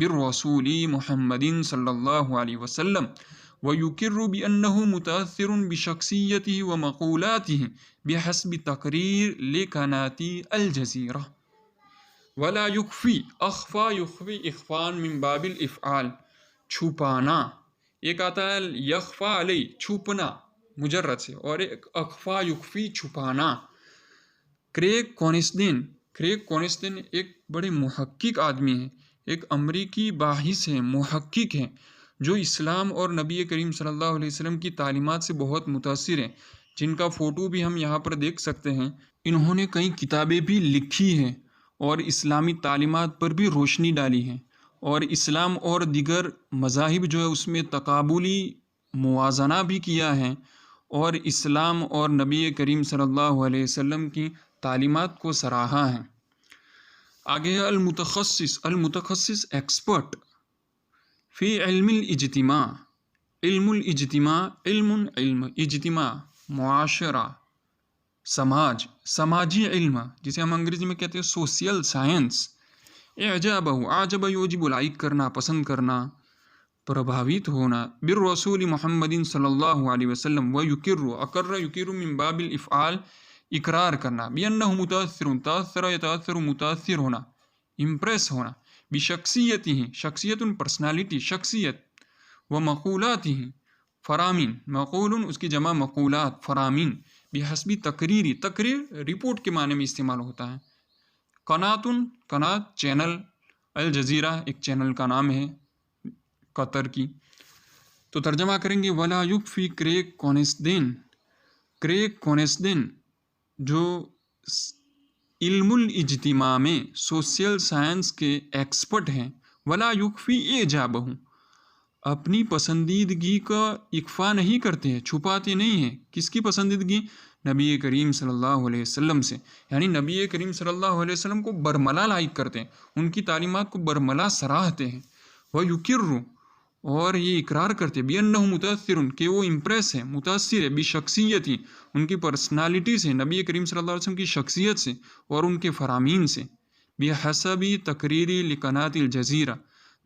بالرسول محمد صلی اللہ علیہ وسلم ويقر بأنه متأثر بشخصيته ومقولاته بحسب تقرير لقناة الجزيرة ولا يخفي أخفى يخفي إخفاء من باب الإفعال چھپانا، ایک آتا ہے یخفا علی چھپنا مجرد سے، اور ایک اخفا یخفی چھپانا۔ کریگ کونسدن ایک بڑے محقق آدمی ہیں، ایک امریکی باحث ہیں، محقق ہیں، جو اسلام اور نبی کریم صلی اللہ علیہ وسلم کی تعلیمات سے بہت متاثر ہیں، جن کا فوٹو بھی ہم یہاں پر دیکھ سکتے ہیں۔ انہوں نے کئی کتابیں بھی لکھی ہیں اور اسلامی تعلیمات پر بھی روشنی ڈالی ہے، اور اسلام اور دیگر مذاہب جو ہے اس میں تقابلی موازنہ بھی کیا ہے، اور اسلام اور نبی کریم صلی اللہ علیہ وسلم کی تعلیمات کو سراہا ہے۔ آگے ہے المتخصص ایکسپرٹ فی علم الاجتماع۔ علم الاجتماع، علم اجتماع معاشرہ، سماج، سماجی علم جسے ہم انگریزی میں کہتے ہیں سوشل سائنس۔ اعجب یوجب لائک کرنا، پسند کرنا، پربھاوت ہونا، بالرسول محمد صلی اللہ علیہ وسلم اقر یقر من باب الافعال، اقرار کرنا، بانہ تاثر متاثر ہونا، امپریس ہونا، بشخصیت ہی، شخصیت پرسنالٹی، شخصیت، و مقولات ہی، فرامین، مقول اس کی جمع مقولات، فرامین، بحسب تقریر رپورٹ کے معنی میں استعمال ہوتا ہے۔ قنات چینل، الجزیرہ ایک چینل کا نام ہے قطر کی۔ تو ترجمہ کریں گے ولا یکفی کریگ کونسدن جو علم الاجتماع میں سوشل سائنس کے ایکسپرٹ ہیں، ولا یکفی اعجابہ اپنی پسندیدگی کا اکفا نہیں کرتے ہیں، چھپاتے نہیں ہیں۔ کس کی پسندیدگی؟ نبی کریم صلی اللہ علیہ وسلم سے، یعنی نبی کریم صلی اللہ علیہ وسلم کو برملا لائک کرتے ہیں، ان کی تعلیمات کو برملا سراہتے ہیں۔ وَيُقِرُّ اور یہ اقرار کرتے بِأَنَّهُ مُتَأثِّرٌ کہ وہ امپریس ہے، متاثر ہے، بشخصیت ہی ان کی پرسنالٹی سے، نبی کریم صلی اللہ علیہ وسلم کی شخصیت سے اور ان کے فرامین سے، بحسب تقریری لقنات الجزیرہ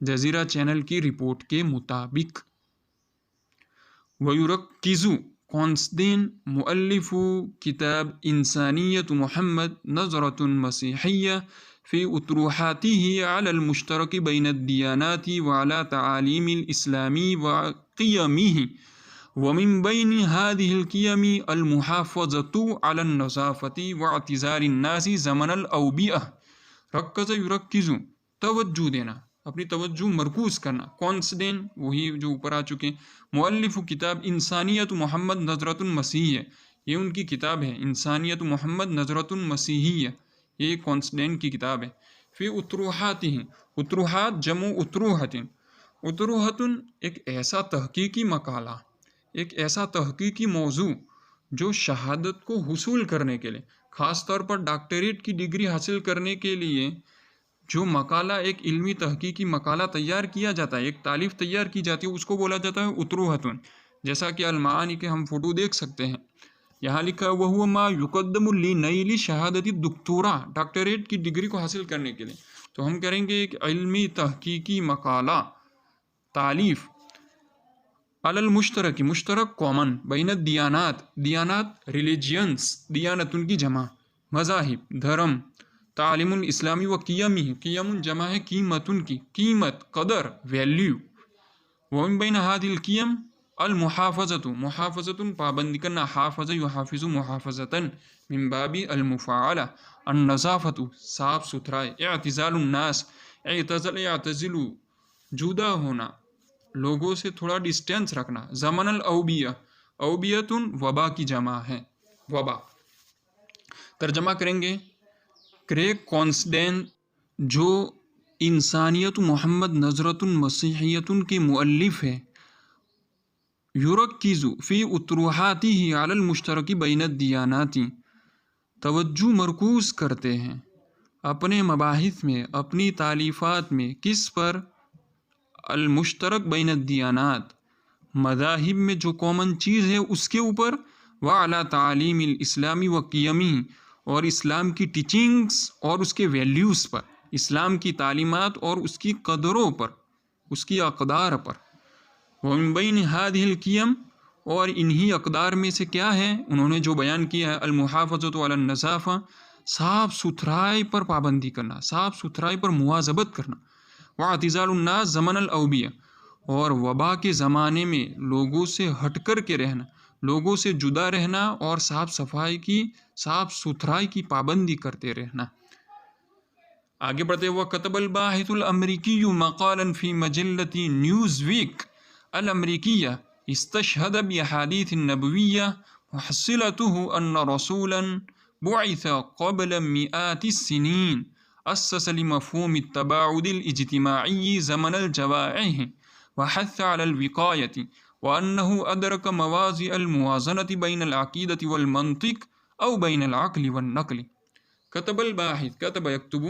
جزیرہ چینل کی رپورٹ کے مطابق۔ وَيُرَكِّزُ کونسدین مؤلف کتاب انسانیت محمد نظرۃ مسیحیہ فی اطروحاته علی المشترک بین الدیانات وعلی تعالیم الاسلام وقیمه ومن بین هذه القیم المحافظۃ علی النظافۃ واعتزال الناس زمن الاوبئہ۔ رکز یرکز توجہ دینا، اپنی توجہ مرکوز کرنا، کونسدین وہی جو اوپر آ چکے، مؤلف کتاب انسانیت محمد نظرۃ مسیحیہ، یہ ان کی کتاب ہے انسانیت محمد نظرۃ مسیحیہ، یہ کونسدین کی کتاب ہے۔ فی اطروحات، اطروحات جمع اطروحت، اطروحت ایک ایسا تحقیقی مقالہ، ایک ایسا تحقیقی موضوع جو شہادت کو حصول کرنے کے لیے، خاص طور پر ڈاکٹریٹ کی ڈگری حاصل کرنے کے لیے جو مقالہ، ایک علمی تحقیقی مقالہ تیار کیا جاتا ہے، ایک تالیف تیار کی جاتی ہے، اس کو بولا جاتا ہے اطروحت۔ جیسا کہ المعانی کے ہم فوٹو دیکھ سکتے ہیں، یہاں لکھا ہے وَهُوَ مَا يُقَدَّمُ لِنَيْلِ شَهَادَةِ الدَّكْتُورَةِ، ڈاکٹریٹ کی ڈگری کو حاصل کرنے کے لیے۔ تو ہم کریں گے ایک علمی تحقیقی مقالہ تالیف علی المشترک، مشترک کامن، بین الدیانات، دیانات ریلیجینس، دیانت ان کی جمع، مذاہب، دھرم، تعلیم الاسلامی و قیمی، قیم جمع ہے قیمتن کی، قیمت، قدر، ویلیو، ومن بین هذه القیم المحافظۃ، محافظۃ پابندی کرنا، حافظ یحافظ محافظۃ من باب المفاعلہ، النظافۃ صاف ستھرائی، اعتزال الناس، اعتزل جدا ہونا، لوگوں سے تھوڑا ڈسٹینس رکھنا، زمن الاوبیہ، اوبیۃ وبا کی جمع ہے، وبا۔ ترجمہ کریں گے کریگ کونسدین جو انسانیت محمد نظرۃ مسیحیۃ کے مؤلف ہے، یرکز فی اطروحاتہ علی المشترک بین الدیانات، توجہ مرکوز کرتے ہیں اپنے مباحث میں، اپنی تالیفات میں، کس پر؟ المشترک بین الدیانات، مذاہب میں جو کامن چیز ہے اس کے اوپر، وعلی تعلیم الاسلامی و قیمی، اور اسلام کی ٹیچنگز اور اس کے ویلیوز پر۔ اسلام کی تعلیمات اور اس کی قدروں پر، اس کی اقدار پر۔ ومن بین هذه القیم، اور انہی اقدار میں سے کیا ہے انہوں نے جو بیان کیا ہے، المحافظۃ علی النظافہ، صاف ستھرائی پر پابندی کرنا، صاف ستھرائی پر مواظبت کرنا، واعتزال الناس زمن الاوبیہ، اور وبا کے زمانے میں لوگوں سے ہٹ کر کے رہنا، لوگوں سے جدا رہنا اور صاف ستھرائی کی پابندی کرتے رہنا۔ آگے بڑھتے ہوئے کتب الباحث الامریکی مقالا فی مجلۃ نیوز ویک الامریکیہ استشہد باحادیث النبویہ محصلته ان رسولا بعث قبل مئات السنین اسس لمفہوم التباعد الاجتماعی زمن الجوائع وحث على الوقایۃ وأنه أدرك مواضع الموازنة بين العقیدة والمنطق أو بين العقل والنقل۔ کتب الباحث، کتب یکتب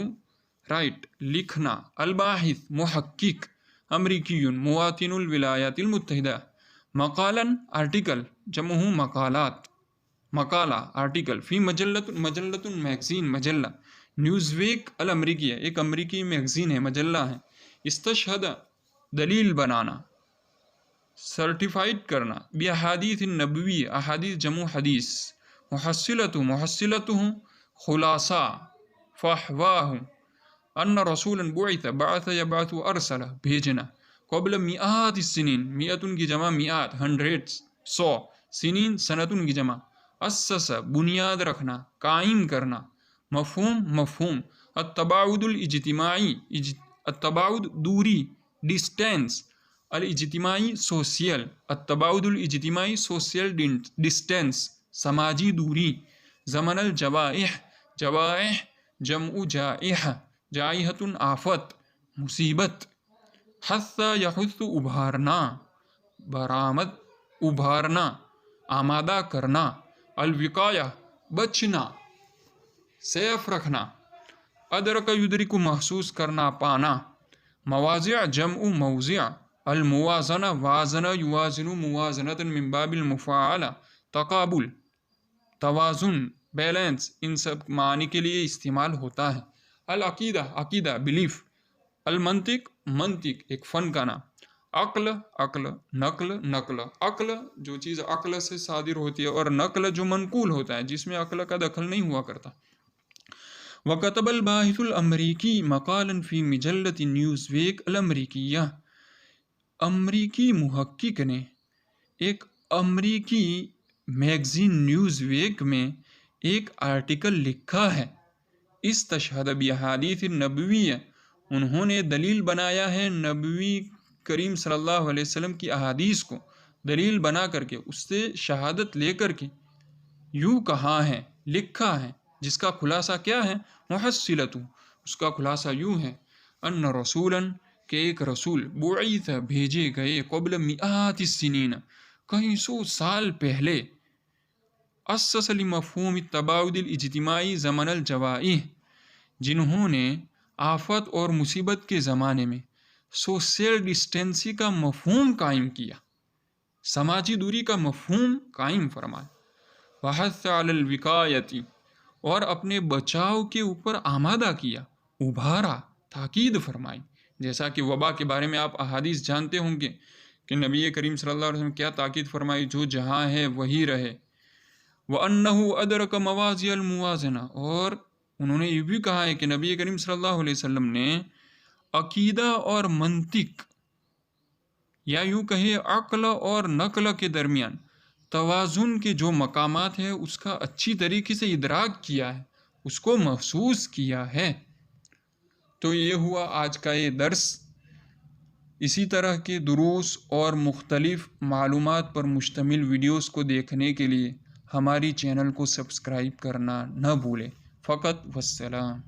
رائٹ لکھنا، الباحث محقق، امریکی مواطن الولایات المتحدہ، مقالاً آرٹیکل جمع مقالات، مقالہ آرٹیکل، فی مجلۃ میگزین مجلہ، نیوز ویک الامریکیہ ایک امریکی میگزین ہے، مجلہ ہے، استشہد دلیل بنانا، سرٹیفائڈ کرنا، باحادیث النبوی احادیث جمع حدیث، محصلت خلاصہ، فحواہ، ان رسولا بعث یبعث ارسل بھیجنا، قبل مئات السنین، مئتن کی جمع مئات، ہنڈریڈز، 100، سنین سنتن کی جمع، اسس بنیاد رکھنا، قائم کرنا، مفہوم التباعد الاجتماعی، التباعد دوری، ڈسٹینس، الاجتماعی سوشل، التباعد الاجتماعی سوشل ڈسٹینس، سماجی دوری، زمن الجوائع، جوائع جمع جائحہ، جائحۃ آفت، مصیبت، حث یحث ابھارنا، برآمد ابھارنا، آمادہ کرنا، الوقایہ بچنا، سیف رکھنا، ادرک یدرک محسوس کرنا پانا، مواضع جمع موضع، الموازنہ وازنہ یوازن موازنۃ من باب المفاعلہ، تقابل، توازن، بیلنس، ان سب معنی کے لیے استعمال ہوتا ہے۔ العقیدہ عقیدہ بلیف، المنطق منطق ایک فن کا نام، عقل نقل، عقل جو چیز عقل سے صادر ہوتی ہے اور نقل جو منقول ہوتا ہے جس میں عقل کا دخل نہیں ہوا کرتا۔ وکتب الباحث الامریکی مقالا فی مجلۃ نیوز ویک الامریکیہ، امریکی محقق نے ایک امریکی میگزین نیوز ویک میں ایک آرٹیکل لکھا ہے، استشہد باحادیث النبویہ، انہوں نے دلیل بنایا ہے نبی کریم صلی اللہ علیہ وسلم کی احادیث کو دلیل بنا کر کے، اس سے شہادت لے کر کے یوں کہا ہے، لکھا ہے، جس کا خلاصہ کیا ہے، محصلۃ، اس کا خلاصہ یوں ہے، ان رسولاً کہ ایک رسول، بعث بھیجے گئے، قبل مئات السنین کئی سو سال پہلے، اسس لمفہوم التباعد الاجتماعی زمن الجوائع، جنہوں نے آفت اور مصیبت کے زمانے میں سوشل ڈسٹینسی کا مفہوم قائم کیا، سماجی دوری کا مفہوم قائم فرمایا، وحث علی الوقایۃ، اور اپنے بچاؤ کے اوپر آمادہ کیا، ابھارا، تاکید فرمائی، جیسا کہ وبا کے بارے میں آپ احادیث جانتے ہوں گے کہ نبی کریم صلی اللہ علیہ وسلم کیا تاکید فرمائی، جو جہاں ہے وہی رہے، وَأَنَّهُ أَدْرَكَ مَوَاضِعَ الْمُوَازَنَةِ، اور انہوں نے یہ بھی کہا ہے کہ نبی کریم صلی اللہ علیہ وسلم نے عقیدہ اور منطق، یا یوں کہے عقل اور نقل کے درمیان توازن کے جو مقامات ہیں اس کا اچھی طریقے سے ادراک کیا ہے، اس کو محسوس کیا ہے۔ تو یہ ہوا آج کا یہ درس۔ اسی طرح کے دروس اور مختلف معلومات پر مشتمل ویڈیوز کو دیکھنے کے لیے ہماری چینل کو سبسکرائب کرنا نہ بھولیں۔ فقط والسلام۔